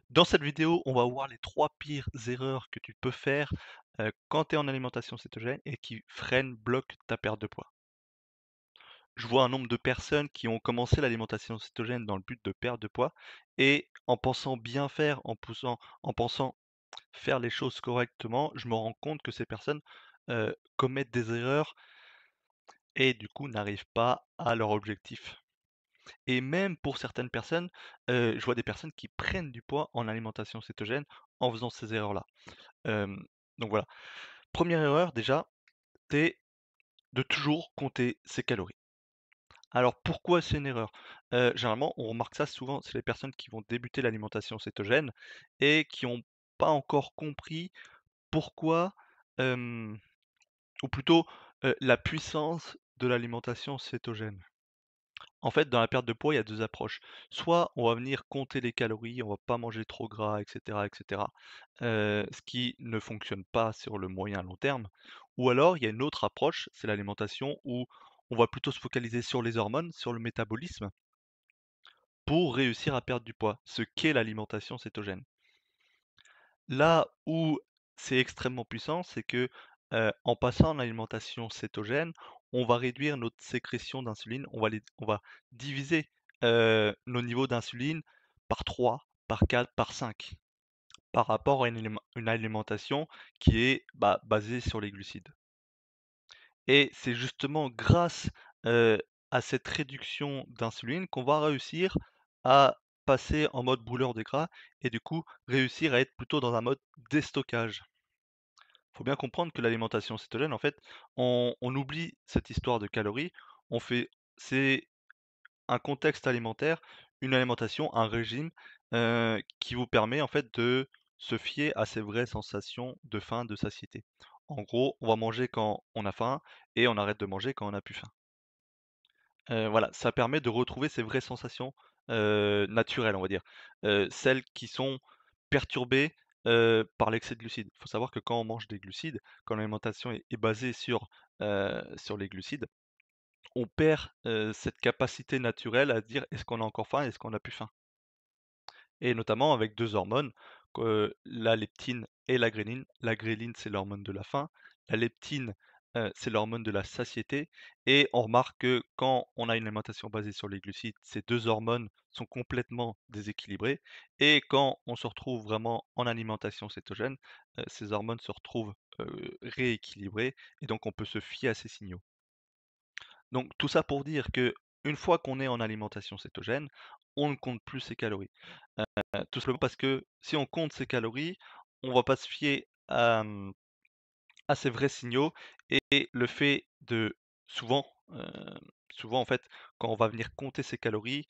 Dans cette vidéo, on va voir les 3 pires erreurs que tu peux faire, quand tu es en alimentation cétogène et qui bloquent ta perte de poids. Je vois un nombre de personnes qui ont commencé l'alimentation cétogène dans le but de perdre de poids et en pensant bien faire, en pensant faire les choses correctement, je me rends compte que ces personnes, commettent des erreurs et du coup n'arrivent pas à leur objectif. Et même pour certaines personnes, je vois des personnes qui prennent du poids en alimentation cétogène en faisant ces erreurs-là. Hem, donc voilà. Première erreur déjà, c'est de toujours compter ses calories. Alors pourquoi c'est une erreur? Généralement, on remarque ça souvent, c'est les personnes qui vont débuter l'alimentation cétogène et qui ont pas encore compris pourquoi, hem, ou plutôt, la puissance de l'alimentation cétogène. En fait, dans la perte de poids, il y a 2 approches. Soit on va venir compter les calories, on va pas manger trop gras et cetera, ce qui ne fonctionne pas sur le moyen long terme. Ou alors il y a une autre approche, c'est l'alimentation où on va plutôt se focaliser sur les hormones, sur le métabolisme, pour réussir à perdre du poids, ce qu'est l'alimentation cétogène. Là où c'est extrêmement puissant, c'est que, en passant en alimentation cétogène, on va réduire notre sécrétion d'insuline, on va diviser, nos niveaux d'insuline par 3, par 4, par 5, par rapport à une alimentation qui est, basée sur les glucides. Et c'est justement grâce, à cette réduction d'insuline qu'on va réussir à passer en mode brûleur de gras et du coup réussir à être plutôt dans un mode déstockage. Faut bien comprendre que l'alimentation cétogène, en fait, on oublie cette histoire de calories, on fait c'est un contexte alimentaire, une alimentation, un régime, qui vous permet en fait de se fier à ces vraies sensations de faim, de satiété. En gros, on va manger quand on a faim et on arrête de manger quand on a plus faim. Voilà, ça permet de retrouver ces vraies sensations, naturelles, on va dire. Celles qui sont perturbées, par l'excès de glucides. Il faut savoir que quand on mange des glucides, quand l'alimentation est basée sur les glucides, on perd, cette capacité naturelle à dire: «Est-ce qu'on a encore faim? Est-ce qu'on a plus faim?» Et notamment avec 2 hormones, la leptine et la gréline. La gréline, c'est l'hormone de la faim. La leptine, c'est l'hormone de la satiété et on remarque que quand on a une alimentation basée sur les glucides, ces 2 hormones sont complètement déséquilibrées et quand on se retrouve vraiment en alimentation cétogène, ces hormones se retrouvent, rééquilibrées et donc on peut se fier à ces signaux. Donc tout ça pour dire que une fois qu'on est en alimentation cétogène, on ne compte plus ses calories. Tout simplement parce que si on compte ses calories, on va pas se fier à ces vrais signaux et le fait de souvent, souvent en fait, quand on va venir compter ses calories,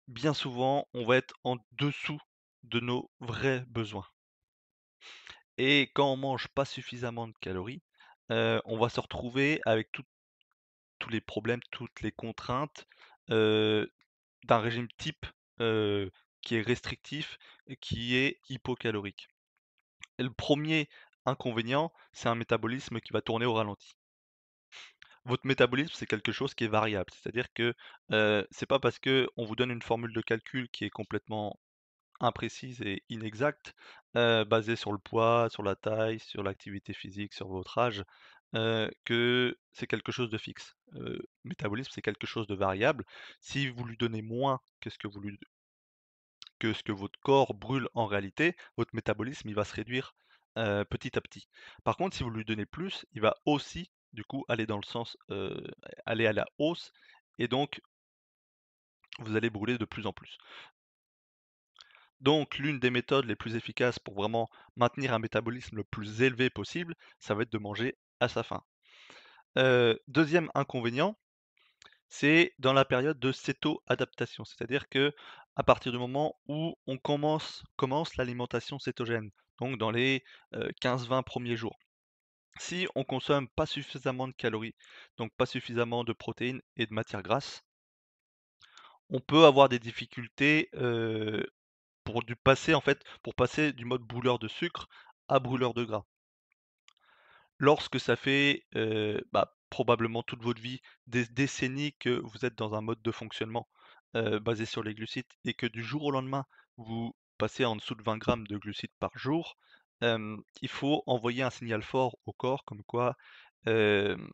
bien souvent, on va être en dessous de nos vrais besoins et quand on mange pas suffisamment de calories, on va se retrouver avec tous les problèmes, toutes les contraintes, heu, d'un régime type, heu, qui est restrictif et qui est hypocalorique. Et le premier inconvénient, c'est un métabolisme qui va tourner au ralenti. Votre métabolisme, c'est quelque chose qui est variable, c'est-à-dire que, c'est pas parce qu'on vous donne une formule de calcul qui est complètement imprécise et inexacte, basée sur le poids, sur la taille, sur l'activité physique, sur votre âge, que c'est quelque chose de fixe. Métabolisme, c'est quelque chose de variable. Si vous lui donnez moins que ce que votre corps brûle en réalité, votre métabolisme, il va se réduire, petit à petit. Par contre, si vous lui donnez plus, il va aussi, du coup, aller dans le sens, aller à la hausse et donc vous allez brûler de plus en plus. Donc l'une des méthodes les plus efficaces pour vraiment maintenir un métabolisme le plus élevé possible, ça va être de manger à sa faim. 2e inconvénient, c'est dans la période de céto-adaptation, c'est-à-dire que à partir du moment où on commence l'alimentation cétogène, donc dans les, 15-20 premiers jours. Si on consomme pas suffisamment de calories, donc pas suffisamment de protéines et de matières grasses, on peut avoir des difficultés, pour passer du mode brûleur de sucre à brûleur de gras. Lorsque ça fait, probablement toute votre vie, des décennies que vous êtes dans un mode de fonctionnement, basé sur les glucides et que du jour au lendemain, vous passer en dessous de 20 grammes de glucides par jour, il faut envoyer un signal fort au corps hem,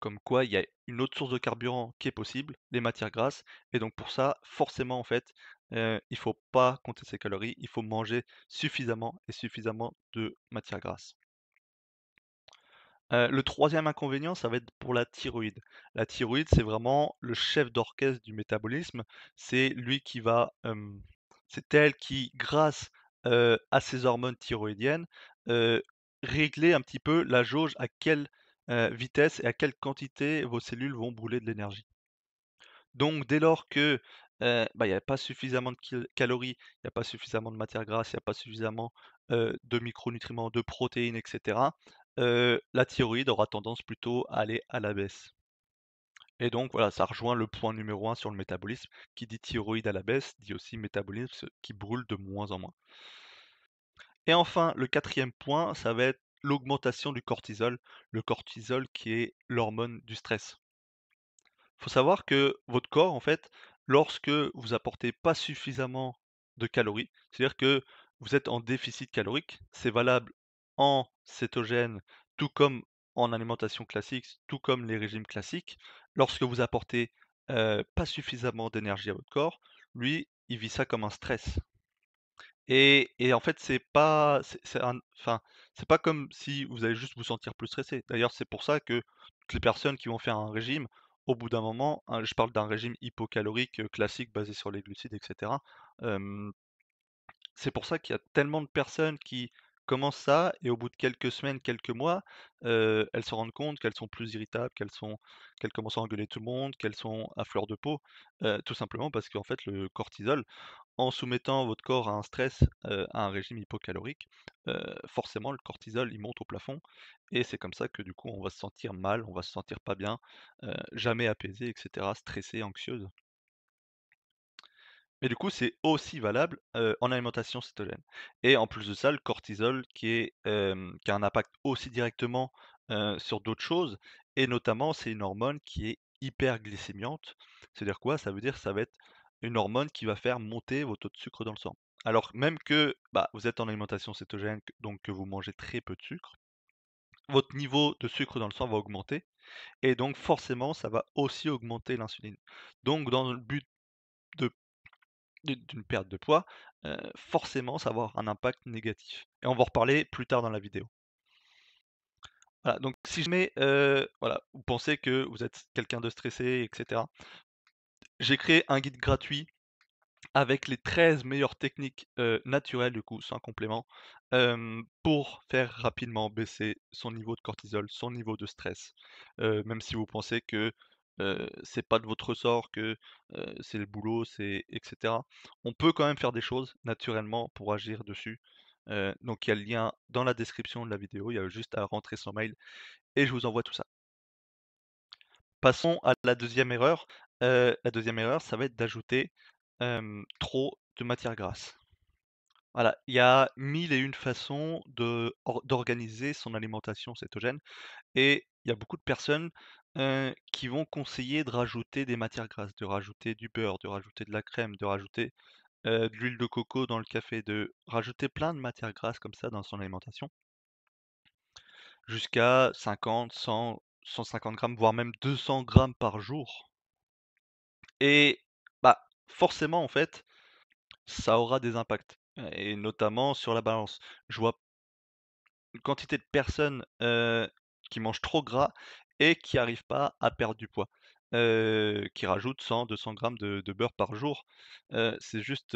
comme quoi il y a une autre source de carburant qui est possible, les matières grasses. Et donc pour ça, forcément en fait, il faut pas compter ses calories, il faut manger suffisamment de matières grasses. Le 3e inconvénient, ça va être pour la thyroïde. La thyroïde, c'est vraiment le chef d'orchestre du métabolisme. C'est lui qui va, c'est elle qui, grâce, à ses hormones thyroïdiennes, heu, régler un petit peu la jauge à quelle, vitesse et à quelle quantité vos cellules vont brûler de l'énergie. Donc dès lors que, il y a pas suffisamment de calories, il y a pas suffisamment de matières grasses, il y a pas suffisamment, de micronutriments, de protéines et cetera, la thyroïde aura tendance plutôt à aller à la baisse. Et donc voilà, ça rejoint le point numéro 1 sur le métabolisme. Qui dit thyroïde à la baisse, dit aussi métabolisme qui brûle de moins en moins. Et enfin, le 4e point, ça va être l'augmentation du cortisol. Le cortisol qui est l'hormone du stress. Faut savoir que votre corps, en fait, lorsque vous apportez pas suffisamment de calories, c'est-à-dire que vous êtes en déficit calorique, c'est valable en cétogène, tout comme en alimentation classique, tout comme les régimes classiques. Lorsque vous apportez pas suffisamment d'énergie à votre corps, lui, il vit ça comme un stress. Et en fait, c'est pas comme si vous allez juste vous sentir plus stressé. D'ailleurs, c'est pour ça que toutes les personnes qui vont faire un régime, au bout d'un moment, hein, je parle d'un régime hypocalorique, classique basé sur les glucides et cetera. Hem, c'est pour ça qu'il y a tellement de personnes qui commencent ça et au bout de quelques semaines, quelques mois, elles se rendent compte qu'elles sont plus irritables, qu'elles commencent à engueuler tout le monde, qu'elles sont à fleur de peau, tout simplement parce qu'en fait le cortisol, en soumettant votre corps à un stress, à un régime hypocalorique, forcément le cortisol, il monte au plafond et c'est comme ça que du coup on va se sentir mal, on va se sentir pas bien, jamais apaisé et cetera, stressé, anxieuse. Et du coup, c'est aussi valable, en alimentation cétogène. Et en plus de ça, le cortisol qui a un impact aussi directement, sur d'autres choses et notamment c'est une hormone qui est hyperglycémiante. C'est-à-dire quoi? Ça veut dire ça va être une hormone qui va faire monter vos taux de sucre dans le sang. Alors même que, bah, vous êtes en alimentation cétogène, donc que vous mangez très peu de sucre, votre niveau de sucre dans le sang va augmenter et donc forcément ça va aussi augmenter l'insuline. Donc dans le but de d'une perte de poids, forcément ça va avoir un impact négatif et on va en reparler plus tard dans la vidéo. Voilà, donc si jamais, voilà, vous pensez que vous êtes quelqu'un de stressé et cetera, j'ai créé un guide gratuit avec les 13 meilleures techniques, naturelles du coup, sans complément, pour faire rapidement baisser son niveau de cortisol, son niveau de stress. Même si vous pensez que, c'est pas de votre ressort, que, c'est le boulot, c'est et cetera. On peut quand même faire des choses naturellement pour agir dessus. Donc il y a le lien dans la description de la vidéo, il y a juste à rentrer son mail et je vous envoie tout ça. Passons à la deuxième erreur. La deuxième erreur, ça va être d'ajouter, trop de matières grasses. Voilà, il y a 1000 et une façons d'organiser son alimentation cétogène et il y a beaucoup de personnes, qui vont conseiller de rajouter des matières grasses, de rajouter du beurre, de rajouter de la crème, de rajouter, de l'huile de coco dans le café, de rajouter plein de matières grasses comme ça dans son alimentation, jusqu'à 50, 100, 150 grammes, voire même 200 grammes par jour. Et bah, forcément, en fait, ça aura des impacts, et notamment sur la balance. Je vois une quantité de personnes, qui mangent trop gras et qui arrivent pas à perdre du poids, qui rajoutent 100-200 grammes de beurre par jour. C'est juste,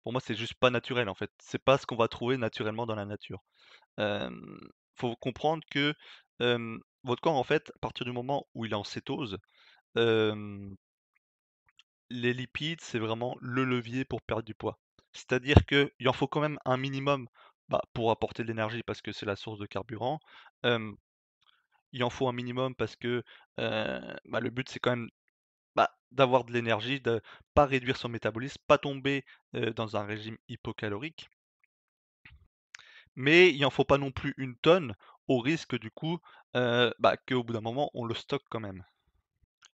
pour moi, c'est juste pas naturel, en fait. C'est pas ce qu'on va trouver naturellement dans la nature. Hem, faut comprendre que, votre corps, en fait, à partir du moment où il est en cétose, hem les lipides, c'est vraiment le levier pour perdre du poids. C'est-à-dire qu'il en faut quand même un minimum, bah, pour apporter de l'énergie parce que c'est la source de carburant. Hem, il en faut un minimum parce que, bah, le but c'est quand même, bah, d'avoir de l'énergie, de pas réduire son métabolisme, pas tomber, dans un régime hypocalorique. Mais il en faut pas non plus une tonne au risque du coup, bah, qu'au bout d'un moment on le stocke quand même.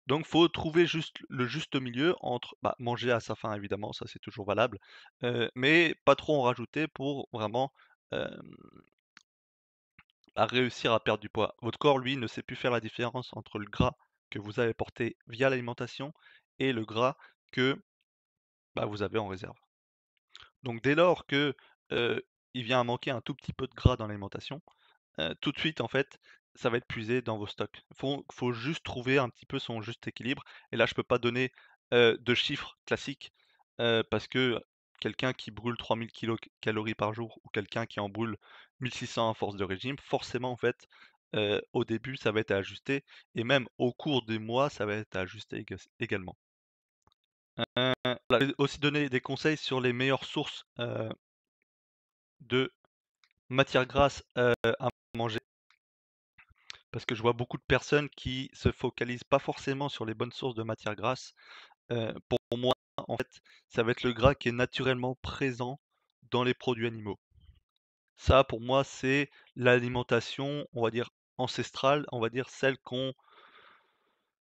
Donc faut trouver juste le juste milieu entre, bah, manger à sa faim évidemment, ça c'est toujours valable, mais pas trop en rajouter pour vraiment, hem, bah, réussir à perdre du poids. Votre corps lui ne sait plus faire la différence entre le gras que vous avez porté via l'alimentation et le gras que, bah, vous avez en réserve. Donc dès lors que, il vient à manquer un tout petit peu de gras dans l'alimentation, tout de suite, en fait, ça va être puisé dans vos stocks. Faut juste trouver un petit peu son juste équilibre et là, je peux pas donner, de chiffres classiques, parce que quelqu'un qui brûle 3000 kilocalories par jour ou quelqu'un qui en brûle 1600 à force de régime, forcément, en fait, au début, ça va être à ajuster et même au cours des mois, ça va être à ajuster également. Voilà, je vais aussi donner des conseils sur les meilleures sources, de matières grasses, à manger. Parce que je vois beaucoup de personnes qui se focalisent pas forcément sur les bonnes sources de matières grasses. Pour moi, en fait, ça va être le gras qui est naturellement présent dans les produits animaux. Ça, pour moi, c'est l'alimentation, on va dire ancestrale, on va dire celle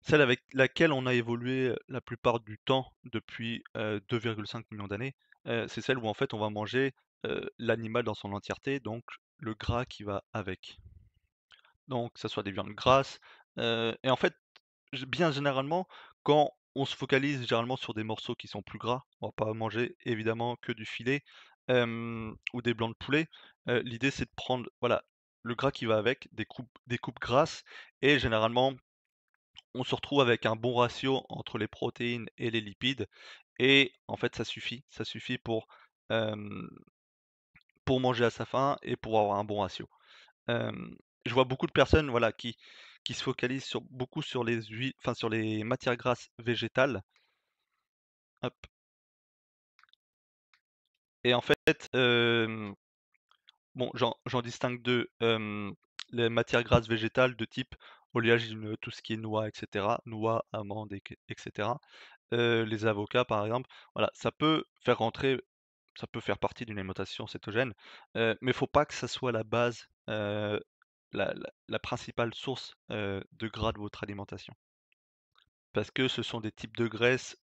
avec laquelle on a évolué, la plupart du temps depuis, 2,5 millions d'années. C'est celle où en fait on va manger, l'animal dans son entièreté, donc le gras qui va avec. Donc, que ça soit des viandes grasses, et en fait, bien généralement, quand on se focalise généralement sur des morceaux qui sont plus gras, on va pas manger évidemment que du filet, ou des blancs de poulet. L'idée c'est de prendre, voilà, le gras qui va avec, des coupes grasses et généralement, on se retrouve avec un bon ratio entre les protéines et les lipides et en fait ça suffit pour manger à sa faim et pour avoir un bon ratio. Hem, je vois beaucoup de personnes, voilà, qui se focalisent beaucoup sur les huiles, enfin sur les matières grasses végétales, hop, et en fait, bon, j'en distingue 2, les matières grasses végétales de type oléagineux, tout ce qui est noix et cetera, noix, amandes et cetera. Les avocats par exemple, voilà, ça peut faire partie d'une alimentation cétogène, mais faut pas que ça soit la base, la principale source, de gras de votre alimentation. Parce que ce sont des types de graisses,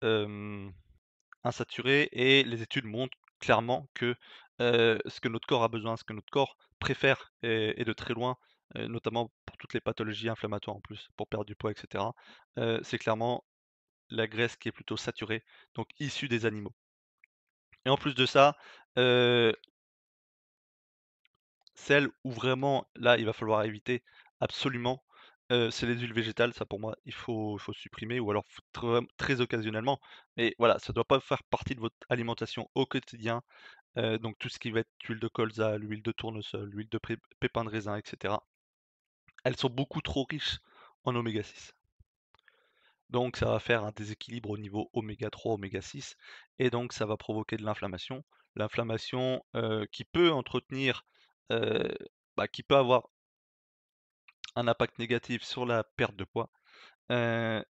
insaturées et les études montrent clairement que, ce que notre corps a besoin, ce que notre corps préfère et de très loin, notamment pour toutes les pathologies inflammatoires en plus, pour perdre du poids et cetera, c'est clairement la graisse qui est plutôt saturée, donc issue des animaux. Et en plus de ça, heu, celle où vraiment là, il va falloir éviter absolument, c'est les huiles végétales. Ça pour moi, il faut supprimer ou alors très occasionnellement. Mais voilà, ça doit pas faire partie de votre alimentation au quotidien. Donc tout ce qui va être huile de colza, l'huile de tournesol, l'huile de pépins de raisin et cetera. Elles sont beaucoup trop riches en oméga 6. Donc ça va faire un déséquilibre au niveau oméga 3, oméga 6 et donc ça va provoquer de l'inflammation. L'inflammation, qui peut entretenir, heu, qui peut avoir un impact négatif sur la perte de poids,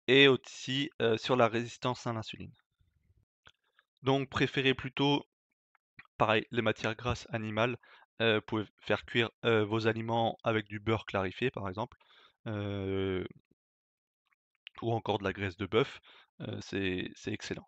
et aussi, sur la résistance à l'insuline. Donc préférez plutôt, pareil, les matières grasses animales, vous pouvez faire cuire, vos aliments avec du beurre clarifié par exemple, heu, ou encore de la graisse de bœuf, c'est excellent.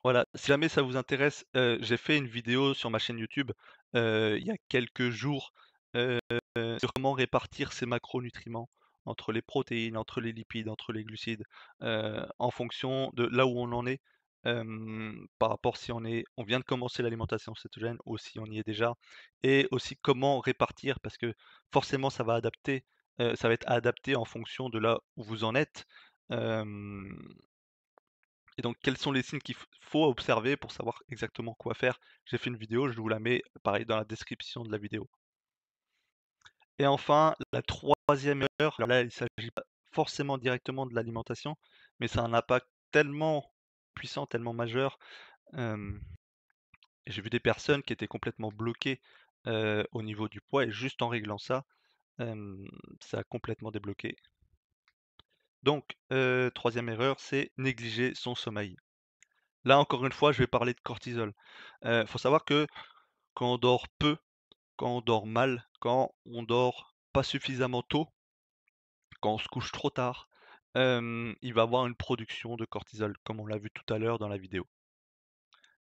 Voilà, si jamais ça vous intéresse, j'ai fait une vidéo sur ma chaîne YouTube, il y a quelques jours, sur comment répartir ses macronutriments entre les protéines, entre les lipides, entre les glucides, en fonction de là où on en est, par rapport si on vient de commencer l'alimentation cétogène ou si on y est déjà et aussi comment répartir parce que forcément ça va être adapté en fonction de là où vous en êtes, hem et donc, quels sont les signes faut observer pour savoir exactement quoi faire? J'ai fait une vidéo, je vous la mets pareil dans la description de la vidéo. Et enfin, la troisième heure, alors là, il ne s'agit pas forcément directement de l'alimentation, mais c'est un impact tellement puissant, tellement majeur. Hem, j'ai vu des personnes qui étaient complètement bloquées, au niveau du poids et juste en réglant ça, ça a complètement débloqué. Donc, 3e erreur, c'est négliger son sommeil. Là, encore une fois, je vais parler de cortisol. Faut savoir que quand on dort peu, quand on dort mal, quand on dort pas suffisamment tôt, quand on se couche trop tard, il va avoir une production de cortisol, comme on l'a vu tout à l'heure dans la vidéo.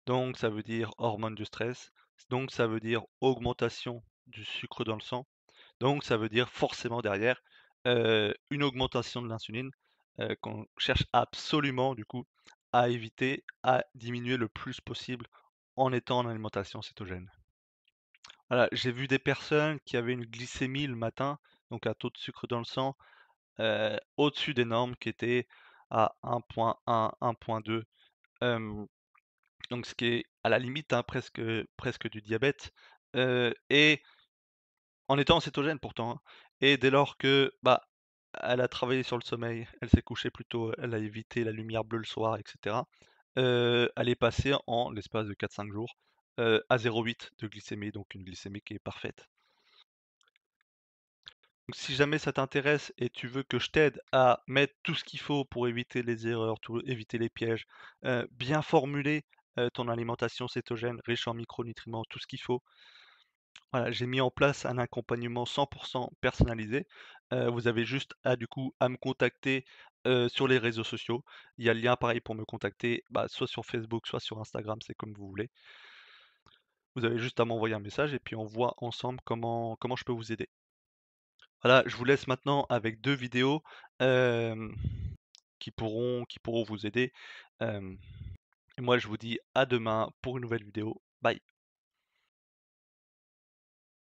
Donc ça veut dire hormone du stress, donc ça veut dire augmentation du sucre dans le sang, donc ça veut dire forcément derrière, une augmentation de l'insuline, qu'on cherche absolument du coup à éviter, à diminuer le plus possible en étant en alimentation cétogène. Voilà, j'ai vu des personnes qui avaient une glycémie le matin, donc un taux de sucre dans le sang, au-dessus des normes qui étaient à 1,1, 1,2, hem, donc ce qui est à la limite, hein, presque du diabète, et en étant cétogène pourtant, hein, et dès lors que, bah, elle a travaillé sur le sommeil, elle s'est couchée plus tôt, elle a évité la lumière bleue le soir et cetera, elle est passée en l'espace de 4-5 jours, à 0,8 de glycémie, donc une glycémie qui est parfaite. Donc si jamais ça t'intéresse et tu veux que je t'aide à mettre tout ce qu'il faut pour éviter les erreurs, éviter les pièges, bien formuler ton alimentation cétogène, riche en micronutriments, tout ce qu'il faut. Voilà, j'ai mis en place un accompagnement 100% personnalisé. Vous avez juste du coup à me contacter sur les réseaux sociaux. Il y a le lien pareil pour me contacter, bah, soit sur Facebook, soit sur Instagram, c'est comme vous voulez. Vous avez juste à m'envoyer un message et puis on voit ensemble comment je peux vous aider. Voilà, je vous laisse maintenant avec 2 vidéos, hem, qui pourront vous aider. Hem, et moi je vous dis à demain pour une nouvelle vidéo. Bye.